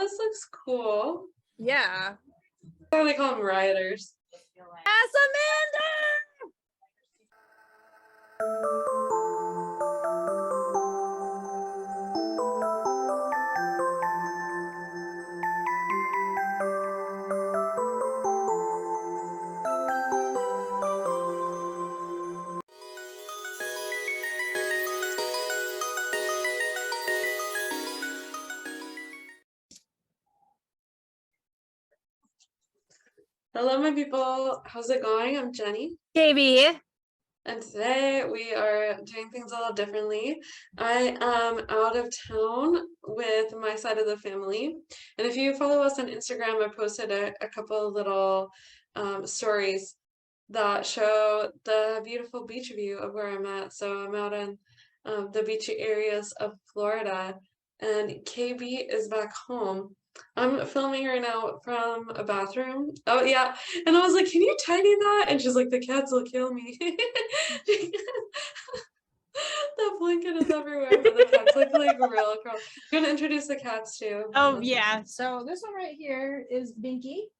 this looks cool. Yeah. Why do they call them rioters? Yes, Amanda! Hello, my people. How's it going? I'm Jenni. KB. And today we are doing things a little differently. I am out of town with my side of the family. And if you follow us on Instagram, I posted a couple of little stories that show the beautiful beach view of where I'm at. So I'm out in the beachy areas of Florida, and KB is back home. I'm filming right now from a bathroom. Oh yeah. And I was like, can you tidy that? And she's like, the cats will kill me. The blanket is everywhere, but the cats like real curl. You want to introduce the cats too? Oh, yeah. So this one right here is Binky.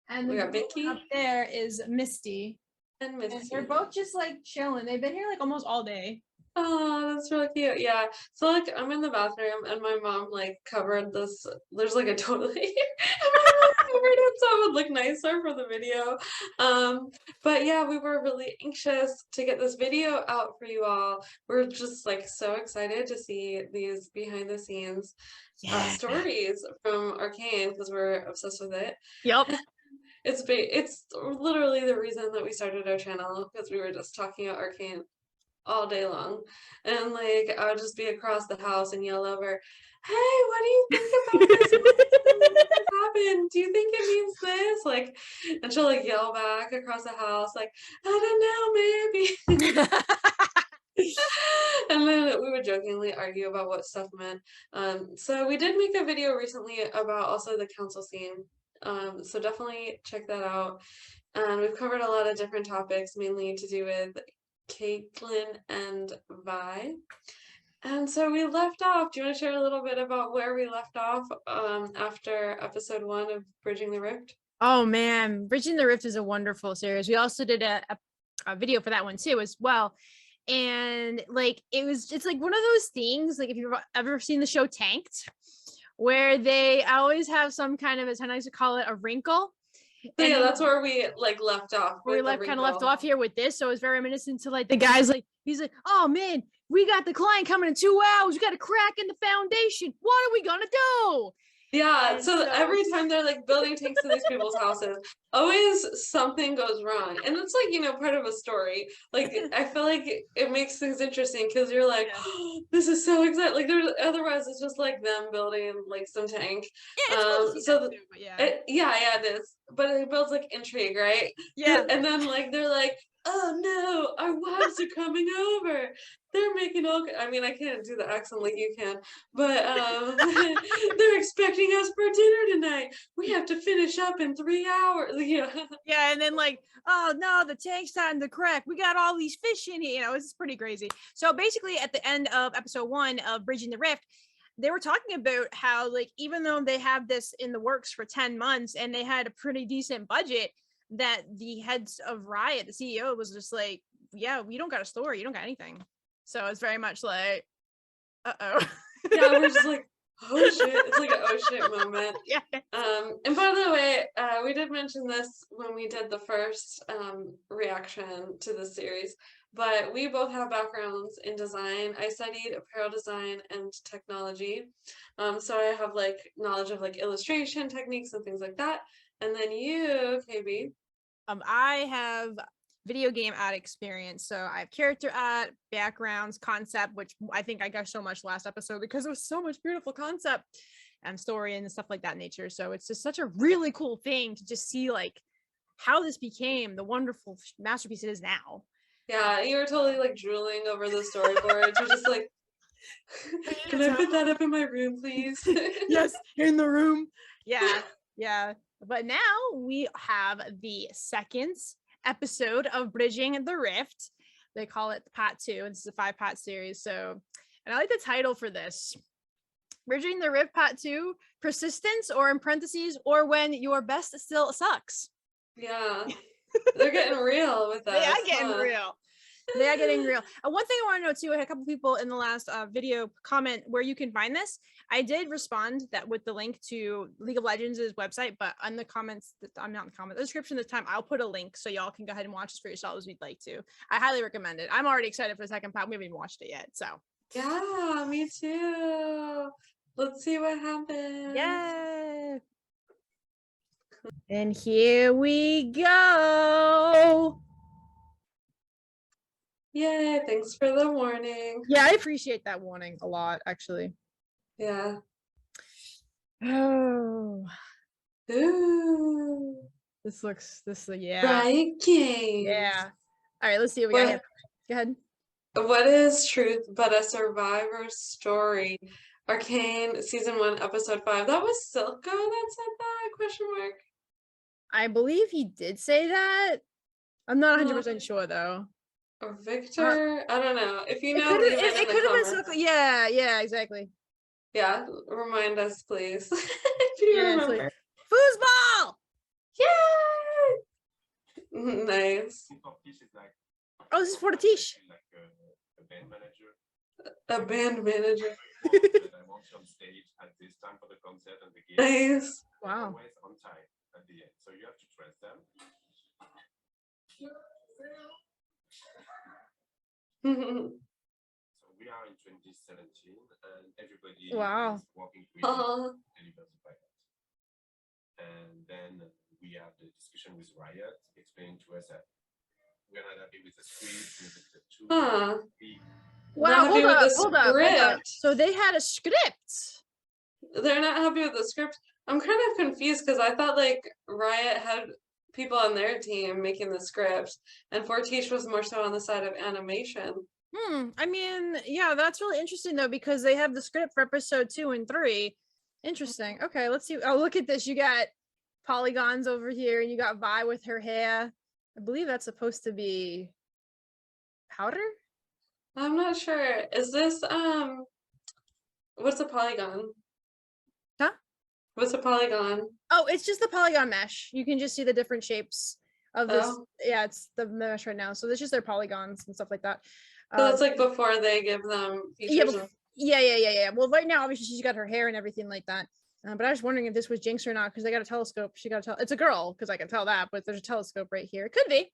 And We the got Binky up there is Misty. and Misty. And they're both just like chilling. They've been here like almost all day. Oh, that's really cute. Yeah. So like I'm in the bathroom and my mom like covered this. There's like a totally and my mom covered it so it would look nicer for the video. But yeah, we were really anxious to get this video out for you all. We're just like so excited to see these behind the scenes stories from Arcane because we're obsessed with it. Yep. It's literally the reason that we started our channel because we were just talking about Arcane all day long, and like I would just be across the house and yell over, hey, what do you think about this? What happened? Do you think it means this? Like, and she'll like yell back across the house like, I don't know, maybe. And then we would jokingly argue about what stuff meant. So we did make a video recently about also the council scene, so definitely check that out. And we've covered a lot of different topics, mainly to do with Caitlin and Vi. And so we left off. Do you want to share a little bit about where we left off after episode 1 of Bridging the Rift? Oh man, Bridging the Rift is a wonderful series. We also did a video for that one too as well. And like it's like one of those things, like if you've ever seen the show Tanked, where they always have some kind of, as I like to call it, a wrinkle. So yeah, that's where we like left off. We kind of left off here with this, so it's very reminiscent to like the guys like he's like, oh man, we got the client coming in 2 hours. We got a crack in the foundation. What are we gonna do? Yeah, so every time they're like building tanks in these people's houses, always something goes wrong. And it's like, you know, part of a story. Like, I feel like it makes things interesting because you're like, oh, this is so exciting. Like, there's otherwise it's just like them building like some tank. Yeah, it's cool to see that too, but yeah, it is. But it builds like intrigue, right? Yeah. And then like they're like, oh no, our wives are coming over. They're making all, I mean, I can't do the accent like you can, but they're expecting us for dinner tonight. We have to finish up in 3 hours. Yeah, and then like, oh no, the tank's starting to crack. We got all these fish in here. You know, it's pretty crazy. So basically at the end of episode 1 of Bridging the Rift, they were talking about how like, even though they have this in the works for 10 months and they had a pretty decent budget, that the heads of Riot, the CEO, was just like, yeah, we don't got a story. You don't got anything. So it's very much like, uh-oh. Yeah, we're just like, oh shit. It's like an oh shit moment. Yeah. And by the way, we did mention this when we did the first reaction to the series, but we both have backgrounds in design. I studied apparel design and technology. So I have like knowledge of like illustration techniques and things like that. And then you, KB. I have video game art experience. So I have character art, backgrounds, concept, which I think I got so much last episode because it was so much beautiful concept and story and stuff like that nature. So it's just such a really cool thing to just see like how this became the wonderful masterpiece it is now. Yeah, you were totally like drooling over the storyboards. You're just like, can I put that up in my room, please? Yes, in the room. Yeah, yeah. But now we have the second episode of Bridging the Rift. They call it part 2, and this is a 5-part series. So, and I like the title for this. Bridging the Rift Part 2, persistence, or in parentheses, or when your best still sucks. Yeah. They're getting real with us. They are getting huh? real. They are getting real. One thing I want to know too, I had a couple people in the last video comment where you can find this. I did respond that with the link to League of Legends' website, but on the comments, I'm not in the comment, the description this time, I'll put a link so y'all can go ahead and watch this for yourselves if you'd like to. I highly recommend it. I'm already excited for the second part. We haven't even watched it yet, so. Yeah, me too. Let's see what happens. Yeah. And here we go. Yay, thanks for the warning. Yeah, I appreciate that warning a lot, actually. Yeah. Oh. Ooh. Yeah. Riot Games. Yeah. All right, let's see what we got here. Go ahead. What is truth but a survivor story? Arcane season 1 episode 5. That was Silco that said that? Question mark. I believe he did say that. I'm not 100% sure though. Or Victor? I don't know. If you know, it leave it in the could have comments. been Silco. Yeah, exactly. Yeah, remind us, please. If you remember. Like, foosball! Yay! Nice. Oh, this is for the Tish. A band manager. A band manager. I want you on stage at this time for the concert and the gig. Nice. Wow. Always on time at the end, so you have to trust them. So we are in 2017, and everybody is walking with Universal Pilot. And then we have the discussion with Riot, explaining to us that we're not happy with the script, with the two. Wow, hold up. So they had a script. They're not happy with the script. I'm kind of confused because I thought like Riot had people on their team making the script, and Fortiche was more so on the side of animation. I mean, yeah, that's really interesting though, because they have the script for episode 2 and 3. Interesting. Okay, let's see. Oh, look at this. You got polygons over here, and you got Vi with her hair. I believe that's supposed to be powder. I'm not sure. Is this what's a polygon? Huh? What's a polygon? Oh, it's just the polygon mesh. You can just see the different shapes of this. Oh. Yeah, it's the mesh right now. So it's just their polygons and stuff like that. So that's like before they give them features. Yeah. Well, right now, obviously, she's got her hair and everything like that. But I was wondering if this was Jinx or not, because they got a telescope. It's a girl, because I can tell that, but there's a telescope right here. It could be.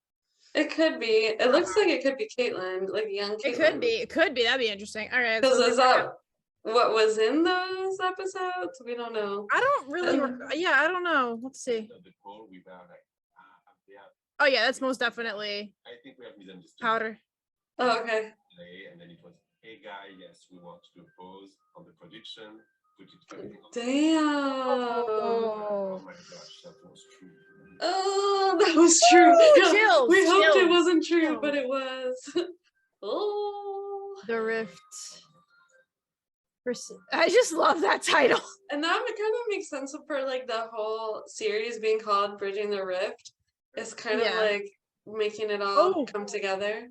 It could be. It looks like it could be Caitlyn, like young Caitlyn. It could be. That'd be interesting. All right. Because is that what was in those episodes? We don't know. I don't really. I don't know. Let's see. Oh yeah, that's most definitely. I think we have misunderstood. Powder. Oh, okay. And then it was, hey guy, yes, we want to do a pause on the production. Damn. Oh my gosh, that was true. Oh, that was true. Chills, we hoped it wasn't true, but it was. Oh. The Rift. I just love that title. And that kind of makes sense for like the whole series being called Bridging the Rift. It's kind of like making it all come together.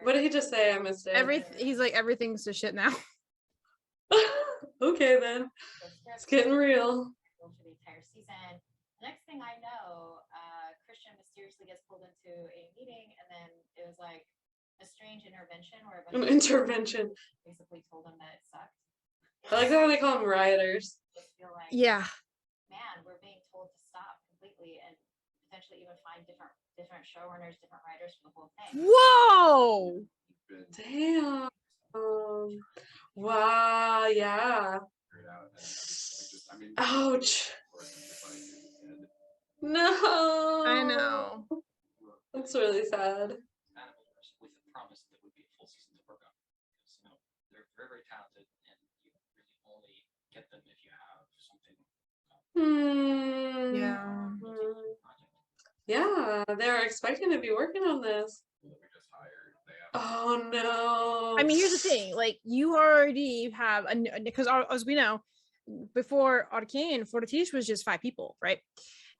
What did he just say? I missed it. He's like, everything's just shit now. Okay, then. It's getting real. For the entire season. Next thing I know, Christian mysteriously gets pulled into a meeting, and then it was like a strange intervention where an intervention basically told him that it sucked. I like how they call them rioters. I feel like, man, we're being told to stop completely and potentially even find different showrunners, different writers for the whole thing. Whoa! Damn. Wow, yeah. Ouch. No. I know. That's really sad. With the promise that would be a full season to work on, because they're very, very talented, and you really only get them if you have something. Yeah, they're expecting to be working on this. Oh no. I mean, here's the thing, like, you already have because as we know, before Arcane, Fortiche was just 5 people, right?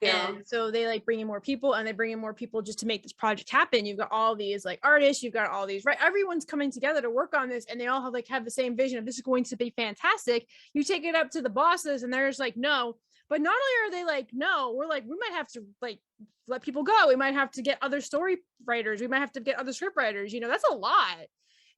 And so they like bring in more people, and they bring in more people just to make this project happen. You've got all these like artists, you've got all these, right? Everyone's coming together to work on this, and they all have the same vision of this is going to be fantastic. You take it up to the bosses, and they're just like, no. But not only are they like, no, we're like, we might have to like let people go. We might have to get other story writers. We might have to get other script writers. That's a lot,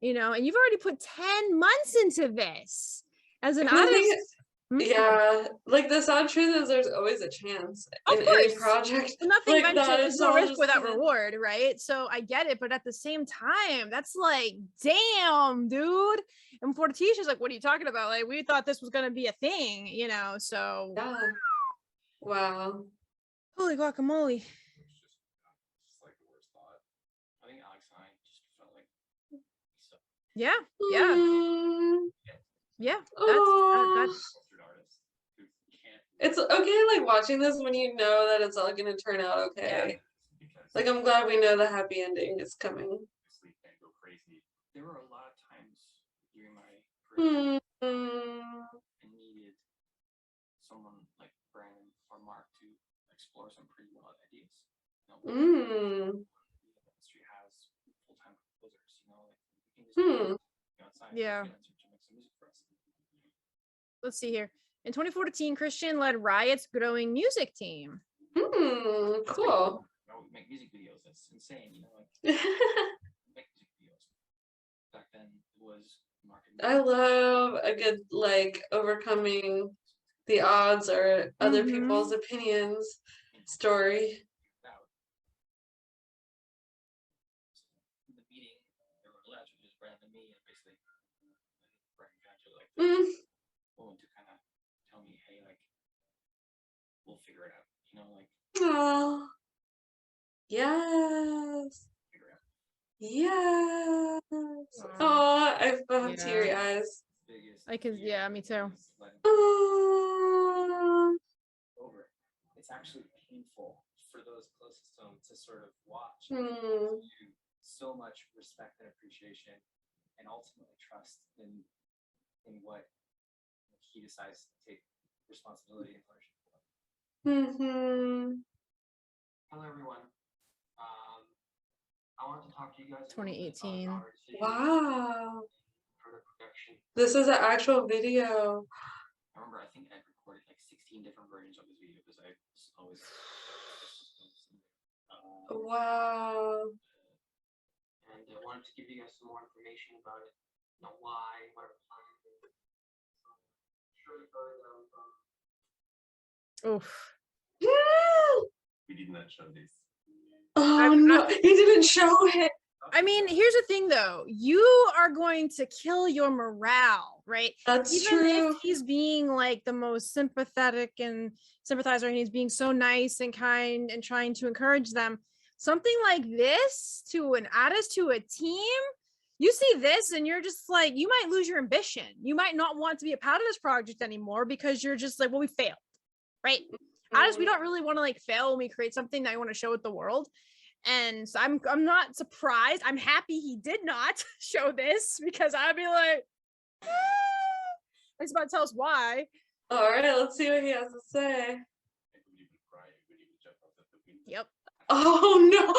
and you've already put 10 months into this as an artist. Yeah, like the sad truth is there's always a chance Of in course. any project. Nothing like ventured, there's no risk without gonna... reward, right? So I get it, but at the same time, that's like, damn, dude. And Fortisha's like, what are you talking about? Like, we thought this was gonna be a thing, so Yeah. Wow. Holy guacamole. It's like the worst thought. I think Alex and I just felt like so. Yeah. That's it's okay, like watching this when you know that it's all gonna turn out okay. Like I'm glad we know the happy ending is coming. There were a lot of times during my career I needed someone like Brandon or Mark to explore some pretty wild ideas. The industry has full-time composers, like outside yeah. to make some music for us. Let's see here. In 2014, Christian led Riot's growing music team. Cool. We make music videos. That's insane, make music videos. Back then, it was marketing. I love a good like overcoming the odds or other people's opinions story. In the meeting, there were less, which is Brandon and me, and basically Brandon like willing to kind of tell me, hey, like we'll figure it out, Oh, yes. Yes. Oh, I have teary eyes. I can, me too. Over. It's actually painful for those closest to him to sort of watch. So much respect and appreciation, and ultimately trust in what he decides to take responsibility and ownership for. Hello, everyone. I wanted to talk to you guys. 2018. Wow. This is an actual video. I remember, I think I recorded like 16 different versions of this video because I always. Wow. And I wanted to give you guys some more information about it. Why, what our plan is. Sure you've heard of. Oof. We did not show this. Oh no, he didn't show it. I mean, here's the thing though. You are going to kill your morale, right? That's Even true. if he's being like the most sympathetic and sympathizer, and he's being so nice and kind and trying to encourage them, something like this to an artist, to a team, you see this and you're just like, you might lose your ambition. You might not want to be a part of this project anymore because you're just like, well, we failed, right? Artists, we don't really want to like fail when we create something that we want to show with the world. And so I'm not surprised. I'm happy he did not show this because I'd be like, he's about to tell us why. All right, let's see what he has to say. Yep. Oh no,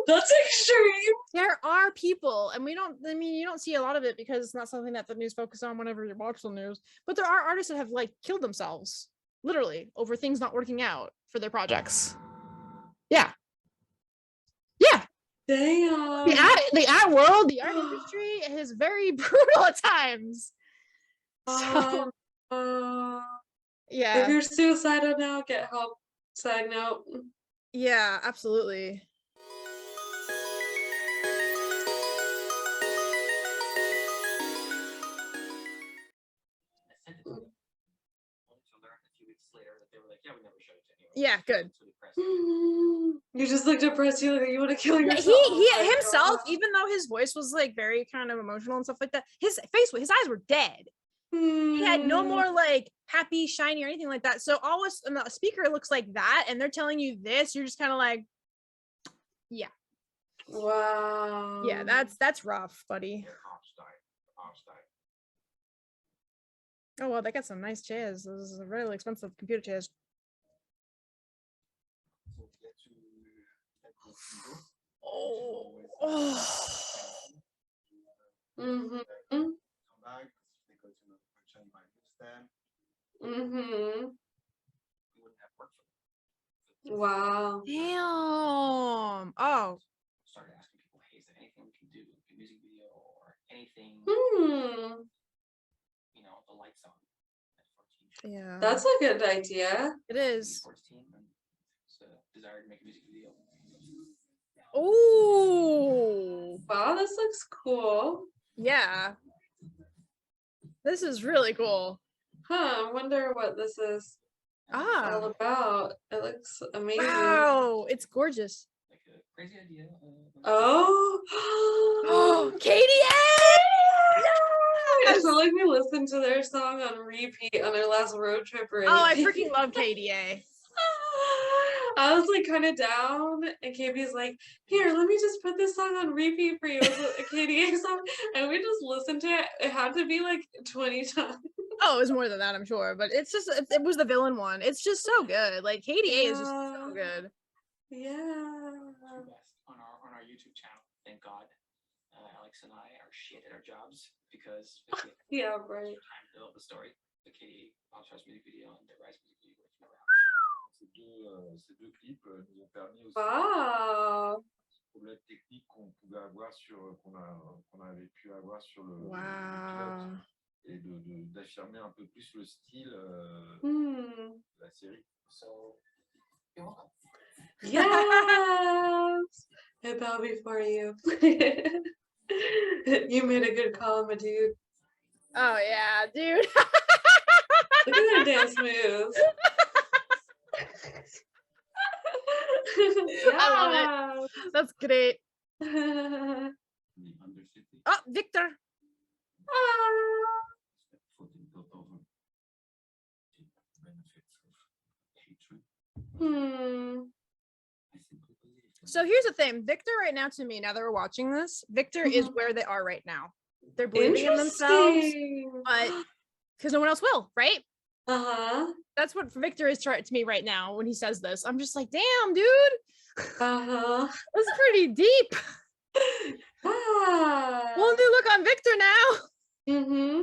that's extreme. There are people, and you don't see a lot of it because it's not something that the news focuses on whenever you watch the news, but there are artists that have like killed themselves literally over things not working out for their projects. Yeah. Damn. The art world, the art industry is very brutal at times. So, yeah. If you're suicidal now, get help. Side note. Yeah, absolutely. Yeah, good. You just looked depressed. You want to kill yourself. He himself, even though his voice was like very kind of emotional and stuff like that, his eyes were dead. He had no more like happy, shiny or anything like that. So always, and the speaker looks like that, and they're telling you this, you're just kind of like, yeah. Wow. Yeah, that's rough, buddy. Oh well, they got some nice chairs. Those are really expensive computer chairs. Mm-hmm. Mm-hmm. Wow. Damn. Oh. Started asking people, hey, is there anything we can do, like a music video or anything? You know, the lights on at 14. Yeah. That's a good idea. It is. 14, and it's a desire to make a music video. Oh. Wow, this looks cool. Yeah. This is really cool. Huh, I wonder what this is all about. It looks amazing. Wow, it's gorgeous. Like a crazy idea. Oh. Oh, KDA! I feel like we listened to their song on repeat on our last road trip. Right? Oh, I freaking love KDA. I was like kind of down, and KB's like, "Here, let me just put this song on repeat for you." It was a KDA song, and we just listened to it. It had to be like 20 times. Oh, it was more than that, I'm sure, but it's just it was the villain one. It's just so good. Like KDA is just so good. Yeah. On our YouTube channel, thank God, Alex and I are shit at our jobs because Yeah, right. Time to develop the story. The KDA Popstars music video and the Rise music video, which never happened. Ces deux clips nous ont permis aussi Wow. problèmes techniques qu'on pouvait avoir qu'on avait pu avoir sur le Wow. et d'affirmer un peu plus le style Hmm. de la série. So, you're welcome. Yes. I bow before you. You made a good call, my dude. Oh yeah, dude. Look at their dance moves. I love it. That's great. Oh, Victor. So here's the thing. Victor right now to me, now that we're watching this, Victor is where they are right now. They're believing in themselves, but because no one else will, right? Uh-huh. That's what Victor is to me right now when he says this. I'm just like, damn, dude. Uh-huh. That's pretty deep. Ah. Whole new look on Victor now. Mm-hmm.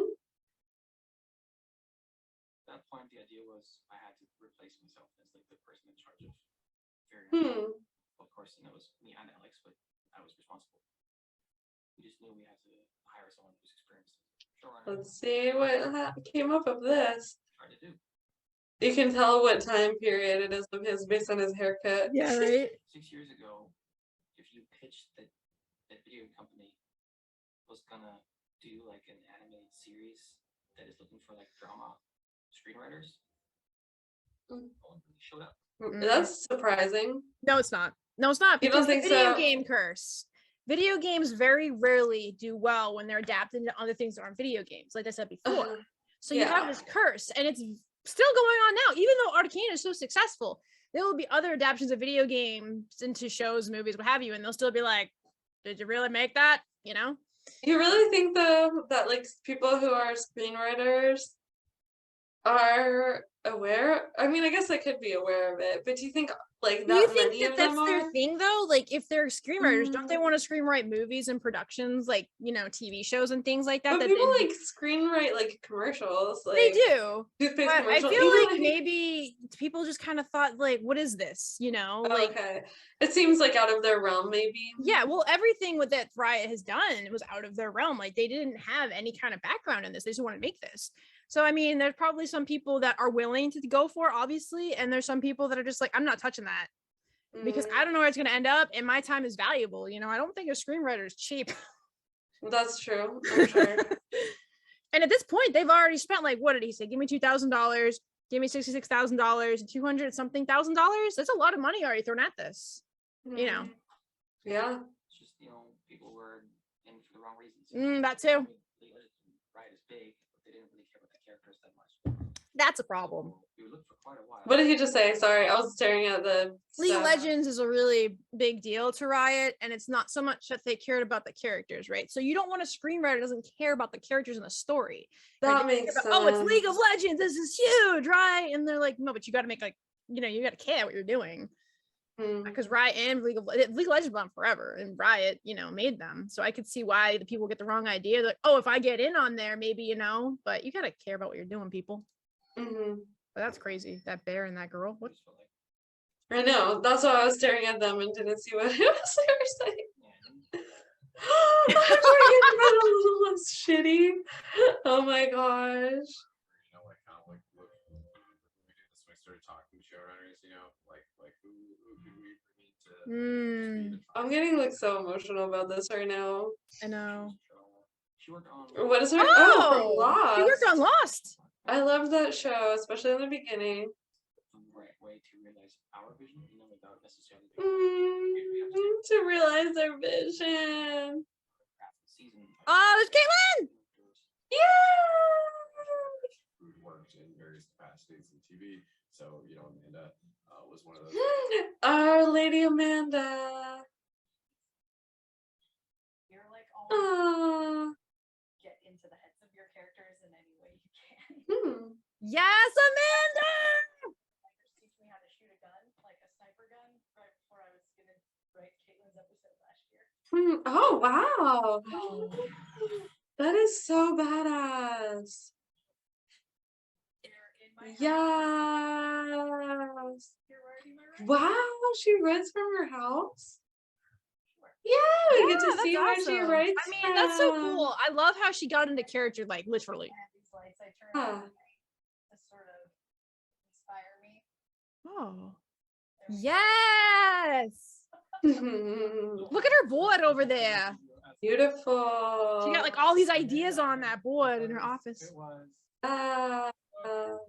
At that point, the idea was I had to replace myself as like the person in charge of Of course, and that was me and Alex, but I was responsible. We just knew we had to hire someone who's experienced. Let's see what came up of this. Hard to do. You can tell what time period it is of his based on his haircut. Yeah, right. 6 years ago, if you pitched that video company was gonna do like an animated series that is looking for like drama screenwriters, no one really showed up. That's surprising. No, it's not. No, it's not. You don't Because think the video so? game curse. Video games very rarely do well when they're adapted into other things that aren't video games, like I said before. So you have this curse, and it's still going on now. Even though Arcane is so successful, there will be other adaptations of video games into shows, movies, what have you, and they'll still be like, did you really make that? You know? You really think though that like people who are screenwriters are aware? I mean, I guess I could be aware of it, but do you think like Do you that think many that of them that's their are? thing though? Like if they're screenwriters, don't they want to screenwrite movies and productions, like, you know, TV shows and things like that? But that people they, like screenwrite like commercials. Like, they do. toothpaste But I commercial. feel Even like maybe people just kind of thought like, what is this? You know, like okay, it seems like out of their realm, maybe. yeah, well, everything with that Riot has done was out of their realm. Like they didn't have any kind of background in this. They just want to make this. So I mean, there's probably some people that are willing to go for it, obviously, and there's some people that are just like, I'm not touching that because I don't know where it's going to end up, and my time is valuable. You know, I don't think a screenwriter is cheap. That's true. I'm sure. And at this point, they've already spent like, what did he say? Give me $2,000. Give me $66,000, $200 something thousand. That's a lot of money already thrown at this. You know. Yeah. It's just, you know, people were in for the wrong reasons. That too. Riot is big, but they didn't really care about the characters that much. That's a problem. We looked for quite a while. What did he just say? Sorry, I was staring at the League of stuff. Legends is a really big deal to Riot, and it's not so much that they cared about the characters, right? So you don't want a screenwriter that doesn't care about the characters in the story. That Right? makes sense. Oh, it's League of Legends. This is huge, right? And they're like, no, but you got to make like, you know, you got to care what you're doing. Because Riot and League of Legends went on forever, and Riot, made them. So I could see why the people get the wrong idea. Like, oh, if I get in on there, maybe, but you gotta care about what you're doing, people. Mm-hmm. But that's crazy. That bear and that girl. What? I know. That's why I was staring at them and didn't see what it was they were saying. I'm trying to get a little less shitty. Oh my gosh. Like kind of like look, we did this when we started talking to showrunners, like who could we bring in to I'm getting like so emotional about this right now. I know. What is her? Oh, from Lost. She worked on Lost. I loved that show, especially in the beginning. Right way to realize our vision, without necessarily to realize their vision. Oh, there's Caitlin! Yeah! Who worked in various capacities in TV. So, Amanda was one of those. Our Lady Amanda. You're like all Aww. get into the heads of your characters in any way you can. Yes, Amanda! Teach me how to shoot a gun, like a sniper gun, right before I was gonna write Caitlin's episode last year. Oh, wow. That is so badass. Yes. Wow, she writes from her house? Yeah, we get to see where she writes. I mean, that's so cool. I love how she got into character, like, literally. To sort of inspire me. Oh. Yes! Look at her board over there. Beautiful. She got like all these ideas on that board in her office.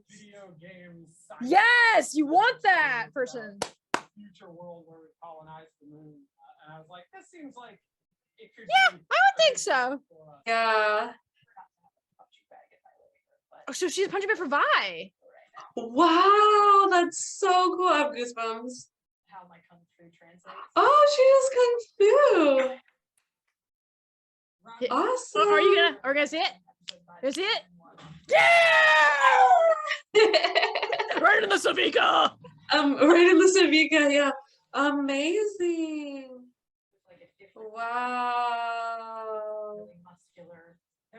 Video games. Yes, you want that person. Future world where we colonize the moon, and I was like, this seems like it could. Yeah, I would think so. Yeah. Oh, so she's a punching bag for Vi. Wow, that's so cool. I have goosebumps. How my kung fu translates. Oh, she does kung fu. Awesome. Are we gonna see it? Gonna see it? Yeah! Right in the Savika. Right in the Savika, yeah. Amazing. Wow.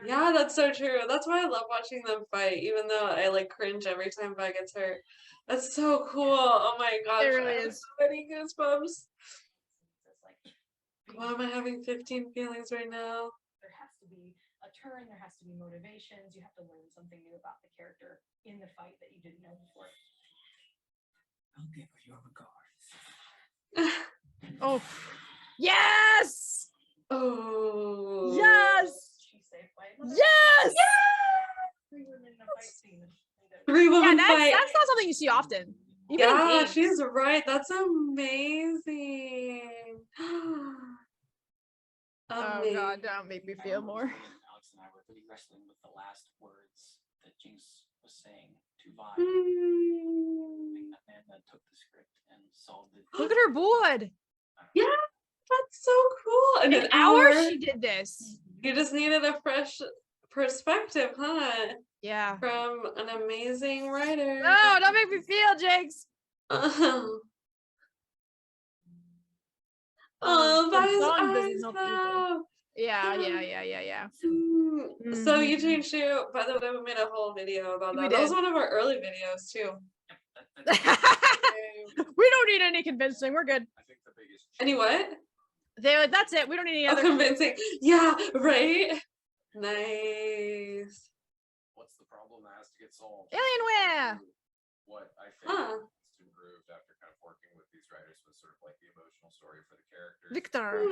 Yeah, that's so true. That's why I love watching them fight, even though I like cringe every time Vi gets hurt. That's so cool. Oh my gosh. It really I have is. so many goosebumps. Why am I having 15 feelings right now? There has to be a turn, there has to be motivations, you have to learn something new about the character in the fight that you didn't know before. I'll give her your regards. Oh. Yes! Oh. Yes! Yes! Three women in a fight scene. Three women Yeah, fight. that's not something you see often. Even in Yeah, games. she's right. That's amazing. Oh God, don't make me feel more. Alex and I were really wrestling with the last words that Jinx was saying to Vi. Amanda took the script and solved it. Look at her board. Yeah, that's so cool. In An hour she did this. You just needed a fresh perspective, huh? Yeah. From an amazing writer. No, don't make me feel, Jinx. Oh, that is song doesn't help awesome. Yeah. So you changed your, by the way, we made a whole video about that. That was one of our early videos too. We don't need any convincing. We're good. I think the biggest. Any what? They're like, that's it. We don't need any other convincing. Yeah, right. Nice. What's the problem that has to get solved? Alienware. What I think improved after kind of working with these writers was sort of like the emotional story for the characters. Victor.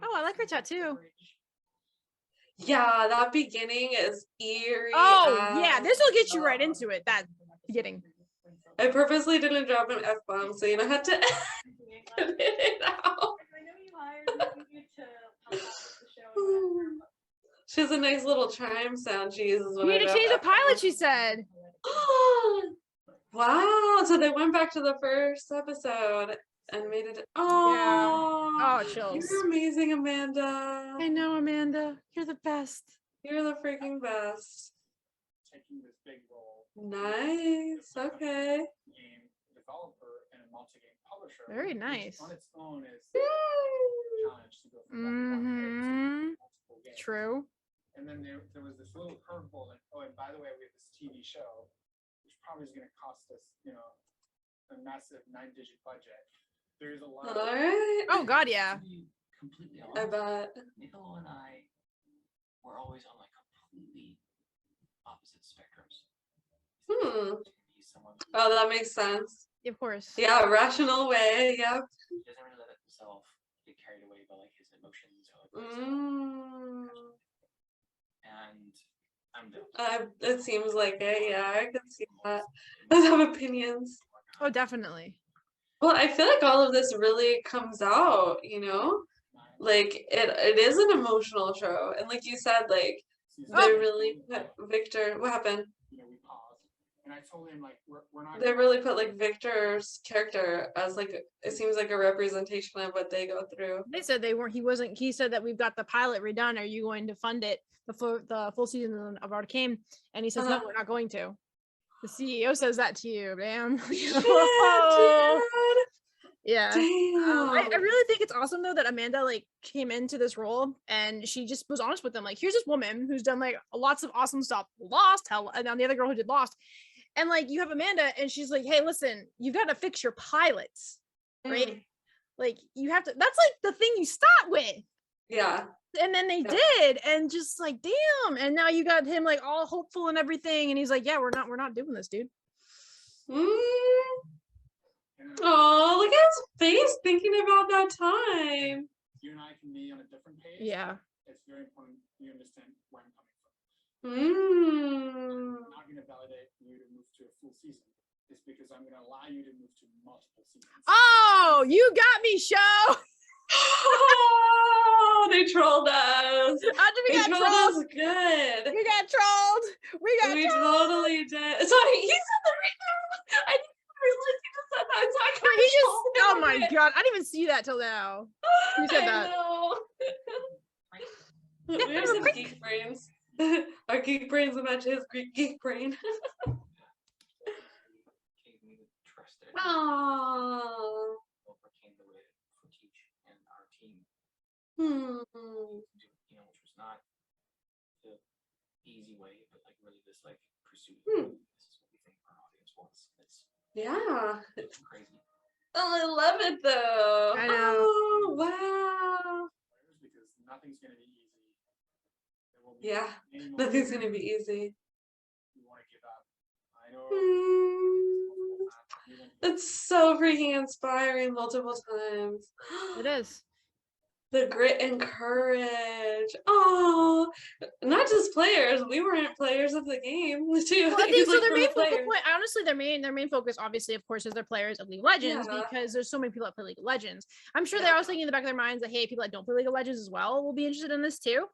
Oh, I like her tattoo. Yeah, that beginning is eerie. Oh, yeah. This will get you right into it. That beginning. I purposely didn't drop an F-bomb, so I had to edit it out. She has a nice little chime sound she uses when You need to change the pilot, she said. Wow, so they went back to the first episode and made it. Oh, yeah. Oh, chills. You're amazing, Amanda. I know, Amanda. You're the best. You're the freaking best. Taking this big role. Nice. Okay. Game, the developer and a multi-game publisher. Very which nice. On its own is a challenge to go from one hit to multiple games. True. And then there was this little curveball that, oh, and by the way, we have this TV show, which probably is going to cost us, a massive 9-digit budget. There's a lot of... Alright. Oh God, yeah. To be completely I honest, bet. Nicolo and I were always on like completely opposite spectrums. He's someone who Oh, that makes sense. Of course. Yeah, rational way. Yep. doesn't really let himself get carried away by like his emotions or like and I'm the It seems like it. Yeah, I can see that. I have opinions. Oh, definitely. Well, I feel like all of this really comes out, like it is an emotional show, and like you said, like they really put Victor. What happened? We paused, and I told him like we're not. They really put like Victor's character as like it seems like a representation of what they go through. They said they weren't. He wasn't. He said that we've got the pilot redone. Are you going to fund it the full season of Arcane? And he says no, we're not going to. The CEO says that to you, damn. Shit, Yeah. Damn. I really think it's awesome though that Amanda like came into this role and she just was honest with them. Like, here's this woman who's done like lots of awesome stuff, Lost, hell, and then the other girl who did Lost. And like you have Amanda and she's like, hey, listen, you've got to fix your pilots, right? Like you have to, that's like the thing you start with. Yeah. And then they did, and just like, damn. And now you got him like all hopeful and everything. And he's like, yeah, we're not doing this, dude. Oh, look at his face thinking about that time. You and I can be on a different page. Yeah. It's very important you understand where I'm coming from. Mm. I'm not going to validate you to move to a full season. It's because I'm going to allow you to move to multiple seasons. Oh, you got me, show. Oh, they trolled us. We got trolled trolled. us good. We got trolled. We totally did. Sorry, he said the right name. I didn't realize he just said that. So I He just, trolled oh him my a bit. god, I didn't even see that till now. Who said that? I know. We have some geek brains. Our geek brains match his geek brain. gave me the trust that Aww. overcame the way for Teach and our team. Which was not the easy way, but like really this like pursuit. This is what we think our audience wants. It's crazy. Oh, I love it though. I know. Oh, wow. Because nothing's going to be easy. There will be Yeah, many moments nothing's gonna be easy. you want to give up. I know. It's so freaking inspiring multiple times. It is. The grit and courage. Oh, not just players. We weren't players of the game too. Well, I think so. Like, Their we're main the focal players. point, honestly, their main focus, obviously, of course, is their players of League of Legends, Yeah. because there's so many people that play League of Legends. I'm sure they're also thinking in the back of their minds that, hey, people that don't play League of Legends as well will be interested in this too.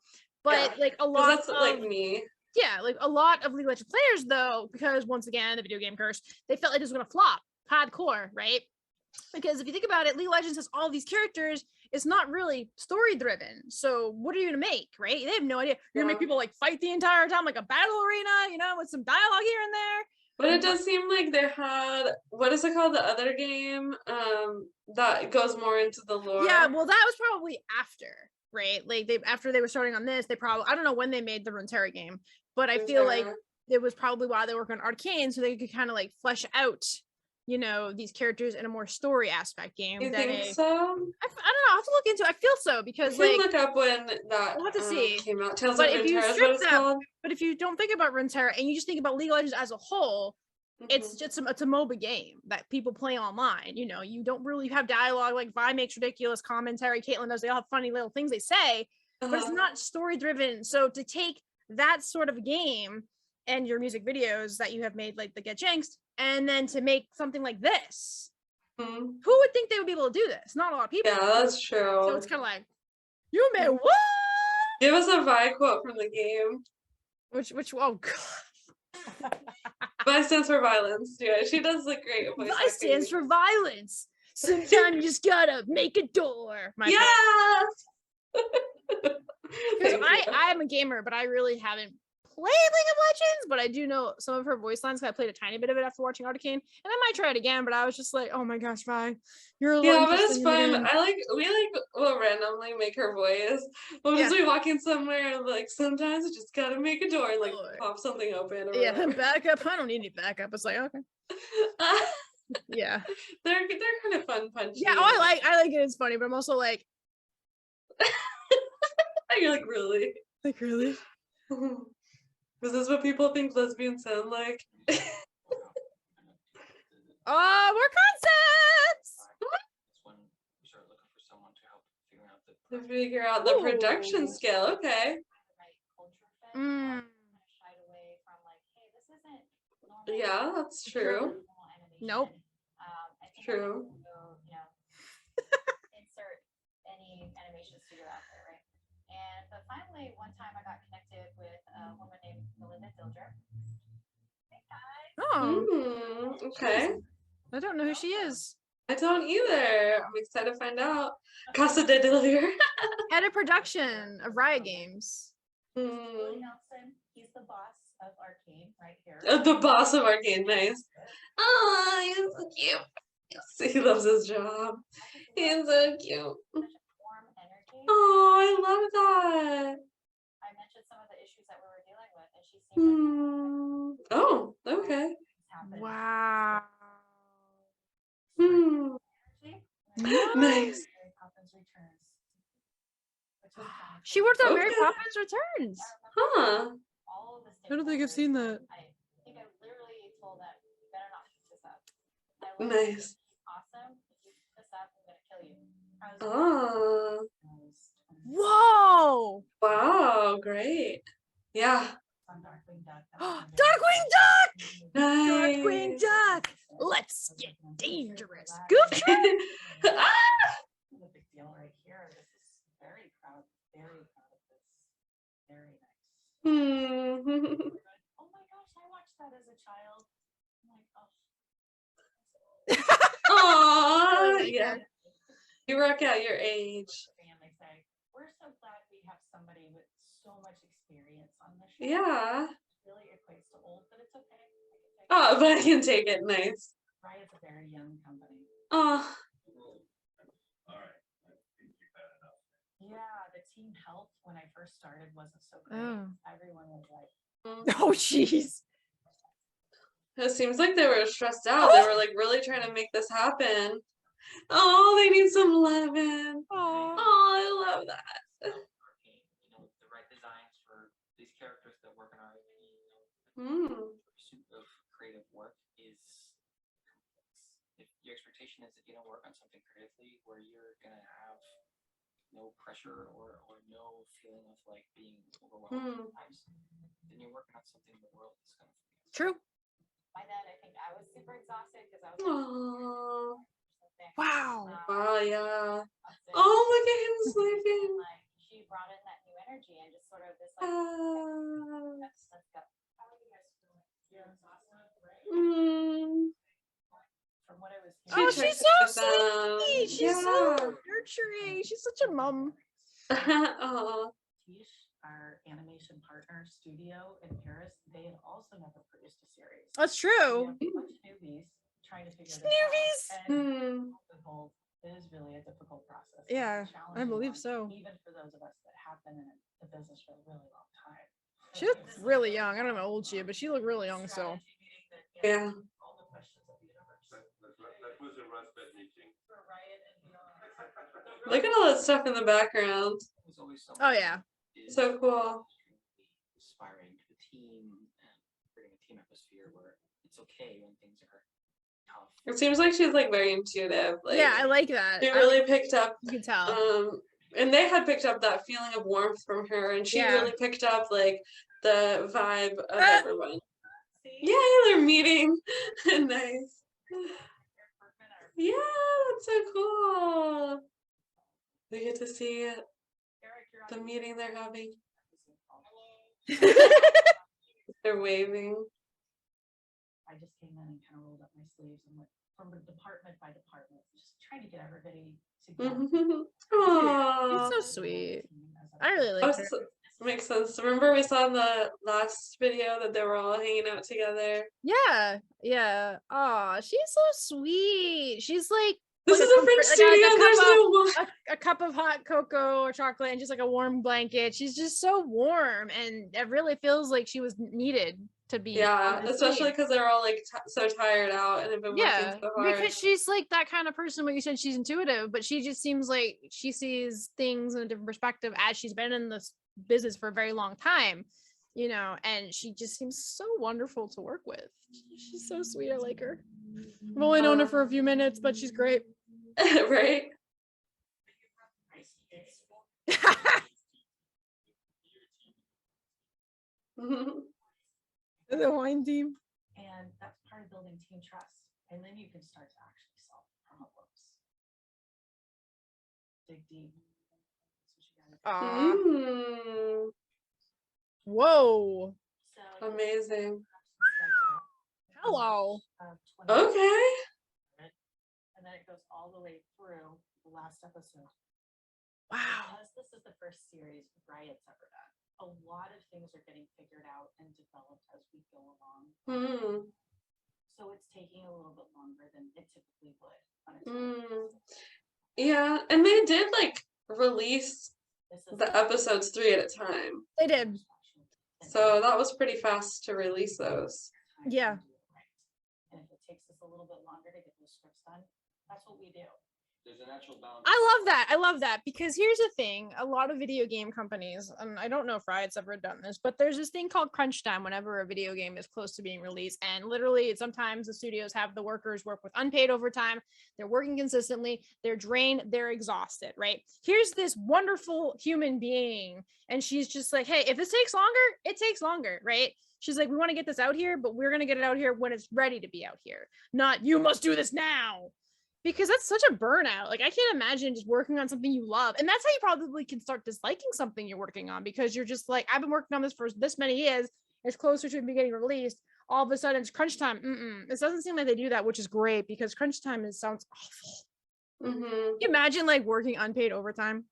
But like a 'Cause lot that's of like me. yeah, like a lot of League of Legends players though, because once again, the video game curse, they felt like it was gonna flop hardcore, right? Because if you think about it, League of Legends has all these characters. It's not really story driven. So what are you gonna make, right? They have no idea. You're gonna make people like fight the entire time, like a battle arena, with some dialogue here and there. But it does seem like they had, what is it called, the other game that goes more into the lore. Yeah, well, that was probably after, right? Like after they were starting on this, they probably, I don't know when they made the Runeterra game, but I feel like it was probably while they were working on Arcane, so they could kind of like flesh out, these characters in a more story aspect game. You than think so? I don't know. I have to look into it. I feel so because You can look up when that we'll have to see. came out. Tales But of if you Runeterra is strip what it's that- called. But if you don't think about Runeterra and you just think about League of Legends as a whole, it's just it's a MOBA game that people play online. You don't really have dialogue. Like Vi makes ridiculous commentary, Caitlin does. They all have funny little things they say, but it's not story driven. So to take that sort of game and your music videos that you have made, like the Get Jinxed, and then to make something like this, who would think they would be able to do this? Not a lot of people. Yeah, that's true. So it's kind of like, you made what? Give us a Vi quote from the game. Which oh god. Vi stands for violence. Yeah, she does look great. Vi stands for violence. Sometimes you just gotta make a door. Yes. Because I am a gamer, but I really haven't League of Legends, but I do know some of her voice lines. 'Cause I played a tiny bit of it after watching Arcane, and I might try it again. But I was just like, oh my gosh, Vi, you're a lot Yeah, but it's interesting fun. again. We will randomly make her voice. We'll just be walking somewhere and like sometimes you just gotta make a door and like pop something open or whatever. Backup. I don't need any backup. It's like, okay. Yeah. They're kind of fun, punchy. Yeah, I like it. It's funny, but I'm also like, you're like, really? Like, really? Is this what people think lesbians sound like? Oh, more concepts! That's when we started looking for someone to help figure out the production scale. Okay. Yeah, that's true. Nope. True. Insert any animation studio out there, right? But finally, one time I got connected with a woman named Melinda Dilger. Hey guys. Oh. Okay. I don't know who she is. I don't either. I'm excited to find out. Casa de Dilger. Head of production of Riot Games. Willie Nelson, he's the boss of Arcane right here. The boss of Arcane, nice. Oh, he's so cute. He loves his job. He's so cute. Warm energy. Oh, I love that. I mentioned some of the issues that we were dealing with, and she seemed like oh, okay. Wow. Nice. She worked on Mary Poppins Returns. Huh. I don't think I've seen that. I think I literally told them, you better not pick this up. Nice. Awesome. If you pick this up, I'm gonna kill you. Oh. Whoa. Wow, great. Yeah. Darkwing Duck. Darkwing Duck! Nice. Darkwing Duck! Let's get dangerous. Goof Troop! The big deal right here. This is very proud of this. Very nice. Oh my gosh, I watched that as a child. I'm like, oh. Yeah. You rock out your age. Family say, we're so glad we have somebody with so much experience on the show. Yeah. It really equates to old, but it's okay. Oh, but I can take it. Nice. Riot's a very young company. Oh. All right. I think you've had enough. Yeah, the team health when I first started wasn't so great. Everyone was like, oh, jeez. It seems like they were stressed out. They were like really trying to make this happen. Oh, they need some loving. Oh, I love that. the right designs for these characters that work in our IP. The pursuit of creative work is complex. If your expectation is that you're gonna work on something creatively where you're gonna have no pressure or no feeling of like being overwhelmed at times, then you're working on something the world is gonna forget. True. By then, I think I was super exhausted because I was. Wow. Wow, yeah. Oh, look at him sleeping. Like she brought in that new energy and just sort of this like. Let's go. How are you guys feeling? You're exhausted, right? From what I was hearing. Oh, she's so sweet. She's so nurturing. She's such a mom. Oh. Our animation partner studio in Paris, they had also never produced a series. That's true. We have a bunch of newbies trying to figure this Newbies. out. And it is really a difficult process. Yeah, I believe so. Even for those of us that have been in the business for a really long time. She looked really young. I don't know how old she is, but she looked really young still. Yeah. All the questions of the universe. That was a respite meeting. For Riot and Look at all that stuff in the background. Oh yeah. So cool. Inspiring to the team and creating a team atmosphere where it's okay when things are tough. It seems like she's like very intuitive. Like, yeah, I like that. She really picked up. You can tell. And they had picked up that feeling of warmth from her, and she really picked up like the vibe of everyone. Yeah, they're meeting. Nice. Yeah, that's so cool. We get to see it. The meeting they're having. They're waving. I just came in and kind of rolled up my sleeves and went from department by department, just trying to get everybody together. It's so Aww. sweet. I really like her. Makes sense. Remember we saw in the last video that they were all hanging out together? Yeah, yeah. Oh, she's so sweet. She's like This a is a comfort- French like studio, a there's cup no of- wine. a cup of hot cocoa or chocolate and just like a warm blanket. She's just so warm, and it really feels like she was needed to be. Yeah, on the especially scene. because they're all like so tired out and have been working Yeah, so hard. because she's like that kind of person. What you said, she's intuitive, but she just seems like she sees things in a different perspective as she's been in this business for a very long time, you know, and she just seems so wonderful to work with. She's so sweet. I like her. I've only known her for a few minutes, but she's great. Right? The wine team. And that's part of building team trust. And then you can start to actually solve problems. Dig deep. That's what you gotta do. Aw. Whoa. So Amazing. Hello. Okay. And then it goes all the way through the last episode. Wow. Because this is the first series Riot's ever done, a lot of things are getting figured out and developed as we go along. So it's taking a little bit longer than it typically would on a Yeah, and they did like release This is the episodes 3 at a time. They did. So that was pretty fast to release those. time to Yeah. do it right. And if it takes us a little bit longer to get those scripts done, that's what we do. There's a natural balance. I love that because here's the thing, a lot of video game companies, and I don't know if Riot's ever done this, but there's this thing called crunch time whenever a video game is close to being released, and literally sometimes the studios have the workers work with unpaid overtime. They're working consistently, they're drained, they're exhausted, right? Here's this wonderful human being, and she's just like, hey, if this takes longer, it takes longer, right? She's like, we want to get this out here, but we're going to get it out here when it's ready to be out here, not you must do this now. Because that's such a burnout. Like, I can't imagine just working on something you love. And that's how you probably can start disliking something you're working on, because you're just like, I've been working on this for this many years. It's closer to it getting released. All of a sudden, it's crunch time. This doesn't seem like they do that, which is great because crunch time sounds awful. Can you imagine like working unpaid overtime?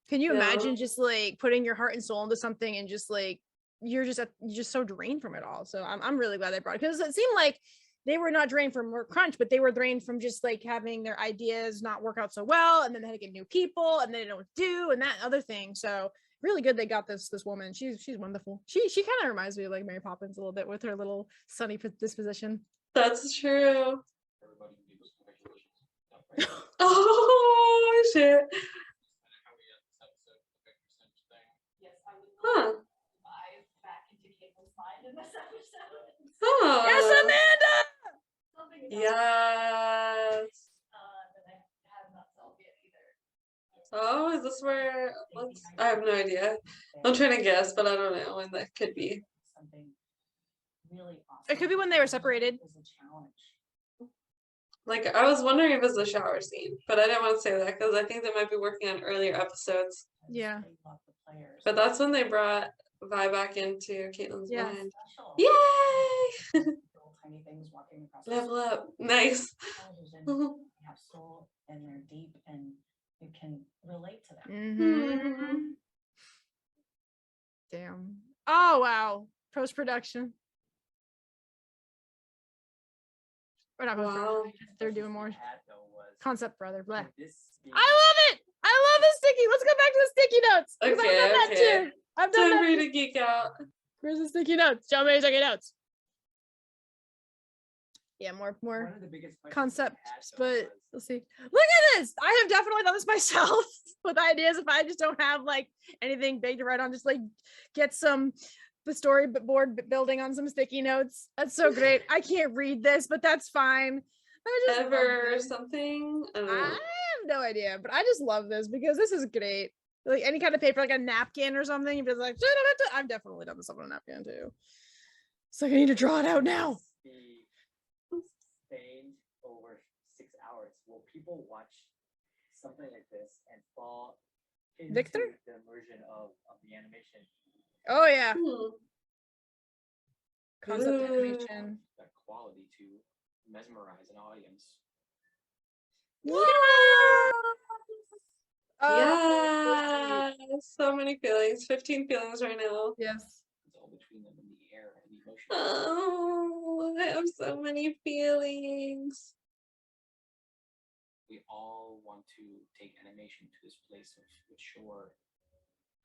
Can you imagine just like putting your heart and soul into something and just like you're just so drained from it all? So I'm really glad they brought it, because it seemed like they were not drained from work crunch, but they were drained from just like having their ideas not work out so well, and then they had to get new people, and they didn't know what to do, and that other thing. So really good they got this woman. She's wonderful. She kind of reminds me of like Mary Poppins a little bit with her little sunny disposition. That's true. Everybody can give us congratulations. Oh shit. How we end this episode with the big percentage thing. Yes, I would Huh. dive back into Cable's mind in this episode. Huh. Yes, Amanda! Something Yes. that I have not solved yet either. Oh, is this where? I have no idea. I'm trying to guess, but I don't know when that could be. Something really awesome. It could be when they were separated. Is a challenge. Like, I was wondering if it's the shower scene, but I didn't want to say that because I think they might be working on earlier episodes. Yeah. They love the players. But that's when they brought Vi back into Caitlin's Yeah. mind. Special. Yay! Little tiny things walking across the Level up. Nice. television. Mhm. They have soul and they're deep and you can relate to them. Mm-hmm. Damn. Oh wow. Post-production. Or not post-production. Wow. They're doing more concept brother. Blah. I I love it. I love the sticky. Let's go back to the sticky notes. 'Cause I've Okay, done that okay. too. I've done Time for that you too. to geek out. Where's the sticky notes? Show me the sticky notes. Yeah, more One of the biggest questions concepts, I had, though, but was, let's see. Look at this. I have definitely done this myself with ideas. If I just don't have like anything big to write on, just like get the storyboard building on some sticky notes. That's so great. I can't read this, but that's fine. I just love Ever this. something? I don't I know. have no idea, but I just love this because this is great. Like any kind of paper, like a napkin or something. You're just like, I've definitely done this on a napkin too. It's like I need to draw it out now. be sustained over 6 hours. Will people watch something like this and fall into Victor? the immersion of the animation? Oh yeah. Hmm. concept Ooh. animation. That quality to mesmerize an audience. Yeah, so many feelings. 15 feelings right now. Yes. It's all between them in the air and the emotion. Oh, I have so many feelings. We all want to take animation to this place of mature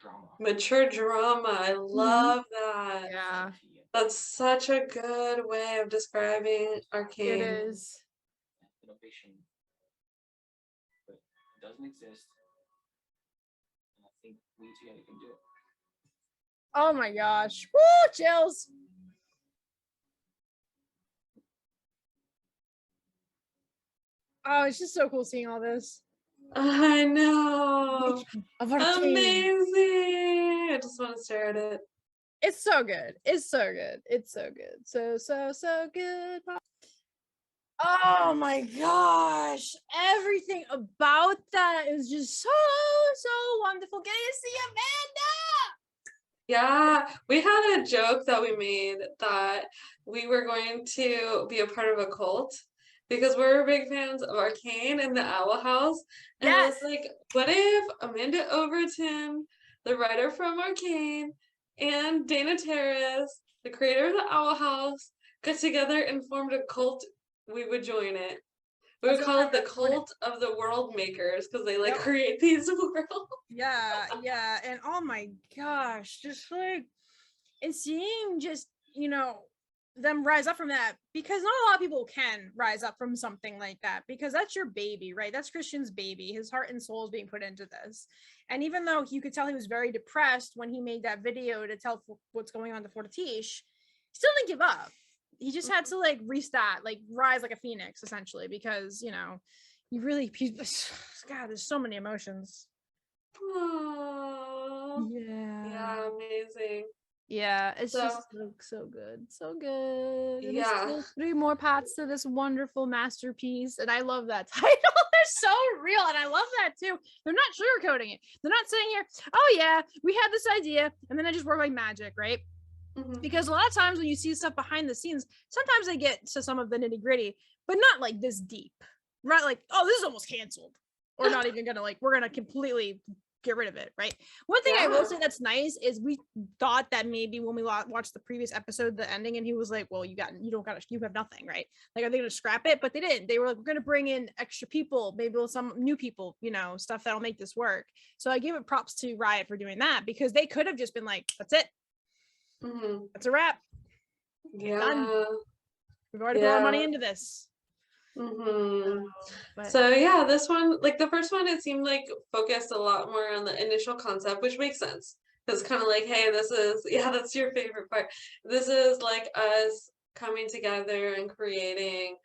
drama. Mature drama. I love that. Yeah. That's such a good way of describing Arcane. It is. Innovation, but it doesn't exist. And I think we together can do it. Oh my gosh. Woo, chills. Oh, it's just so cool seeing all this. I know. Of Arcane. Amazing. I just want to stare at it. It's so good. It's so good. It's so good. So good. Oh my gosh. Everything about that is just so wonderful. Getting to see Amanda. Yeah, we had a joke that we made that we were going to be a part of a cult because we're big fans of Arcane and the Owl House. And I was like, what if Amanda Overton, the writer from Arcane, and Dana Terrace, the creator of the Owl House, got together and formed a cult? We would join it. We would call it the Cult of the World Makers because they like create these worlds. Yeah. And oh my gosh, just like, and seeing just, them rise up from that, because not a lot of people can rise up from something like that, because that's your baby, right? That's Christian's baby. His heart and soul is being put into this. And even though you could tell he was very depressed when he made that video to tell what's going on to Fortiche, he still didn't give up. He just had to like restart, like rise like a phoenix, essentially, because you really, God, there's so many emotions. Aww. Yeah, amazing. Yeah, it's just so good. And there's still 3 more parts to this wonderful masterpiece, and I love that title. They're so real, and I love that too. They're not sugarcoating it. They're not sitting here, oh yeah, we had this idea, and then I just work like magic, right? Because a lot of times when you see stuff behind the scenes, sometimes they get to some of the nitty gritty, but not like this deep, right? Like, oh, this is almost canceled, or not even gonna like, we're gonna completely get rid of it, right? One thing I will say that's nice is we thought that maybe when we watched the previous episode, the ending, and he was like, well, you have nothing, right? Like, are they gonna scrap it? But they didn't. They were like, we're gonna bring in extra people, maybe some new people, stuff that'll make this work. So I give it props to Riot for doing that, because they could have just been like, that's it. That's a wrap. Yeah. Done. We've already put our money into this. So yeah, this one, like the first one, it seemed like focused a lot more on the initial concept, which makes sense. It's kind of like, hey, this is, that's your favorite part. This is like us coming together and creating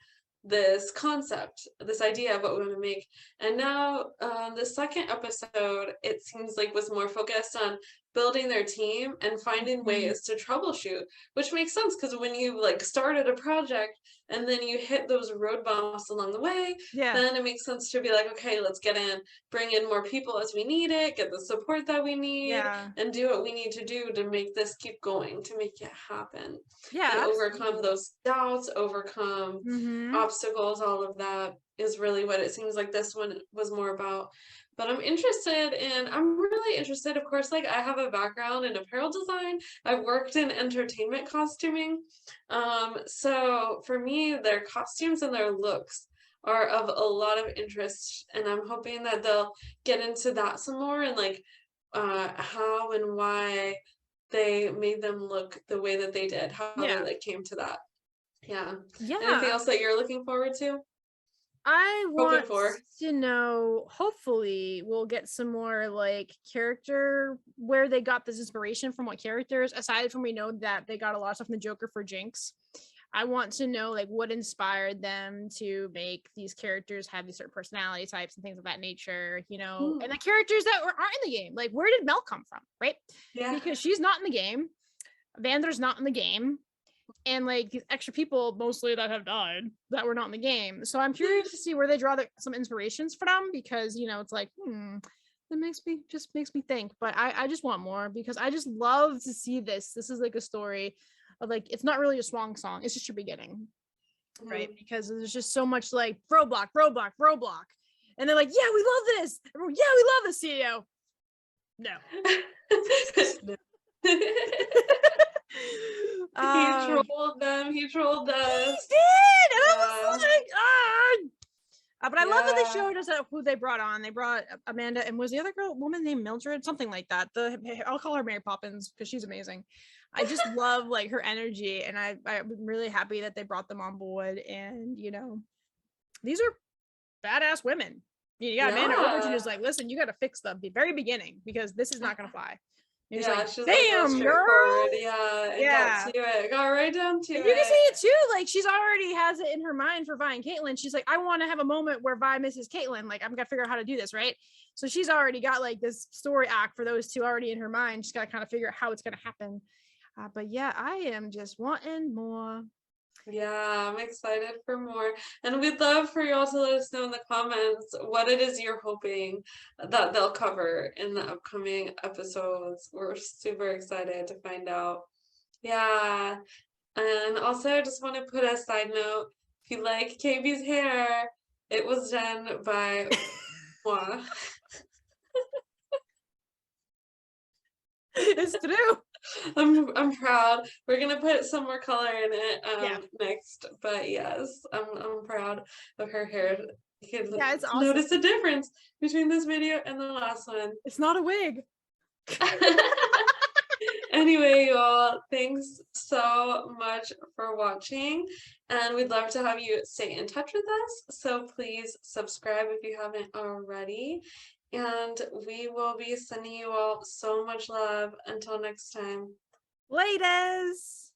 this concept, this idea of what we want to make. And now the second episode, it seems like was more focused on building their team and finding ways to troubleshoot, which makes sense because when you like started a project and then you hit those road bumps along the way, then it makes sense to be like, okay, let's bring in more people as we need it, get the support that we need, and do what we need to do to make this keep going, to make it happen. And overcome those doubts, overcome obstacles. All of that is really what it seems like this one was more about. But I'm really interested, of course, like I have a background in apparel design. I've worked in entertainment costuming. So for me, their costumes and their looks are of a lot of interest, and I'm hoping that they'll get into that some more, and like how and why they made them look the way that they did, how they like came to that. Anything else that you're looking forward to? I want to know, hopefully we'll get some more like character, where they got this inspiration from, what characters, aside from we know that they got a lot of stuff from the Joker for Jinx. I want to know like what inspired them to make these characters have these certain personality types and things of that nature, and the characters that aren't in the game. Like, where did Mel come from, right? Because she's not in the game. Vander's not in the game. And like these extra people, mostly that have died, that were not in the game. So I'm curious to see where they draw some inspirations from, because it's like, that makes me think. But I just want more, because I just love to see this. This is like a story but like it's not really a song, it's just your beginning, right? Because there's just so much like roadblock, and they're like, yeah, we love this. Everyone, yeah, we love this CEO. No. He trolled them. He trolled us. He did, and I was like, but I love that they showed us who they brought on. They brought Amanda, and was the other woman named Mildred, something like that. I'll call her Mary Poppins because she's amazing. I just love like her energy, and I'm really happy that they brought them on board. And you know, these are badass women. You got Amanda Overton who's like, listen, you got to fix the very beginning because this is not gonna fly. He's like, she's damn, like, girl. Got to it. Got right down to it. You can see it too. Like she's already has it in her mind for Vi and Caitlyn. She's like, I want to have a moment where Vi misses Caitlyn. Like I'm gonna figure out how to do this, right? So she's already got like this story act for those two already in her mind. She's got to kind of figure out how it's gonna happen. But yeah, I am just wanting more. Yeah, I'm excited for more. And we'd love for y'all to let us know in the comments what it is you're hoping that they'll cover in the upcoming episodes. We're super excited to find out. Yeah. And also, I just want to put a side note. If you like KB's hair, it was done by moi. It's true. I'm proud. We're gonna put some more color in it next, but yes, I'm proud of her hair. You can it's awesome. Notice the difference between this video and the last one. It's not a wig. Anyway, y'all, thanks so much for watching, and we'd love to have you stay in touch with us. So please subscribe if you haven't already. And we will be sending you all so much love. Until next time. Laters.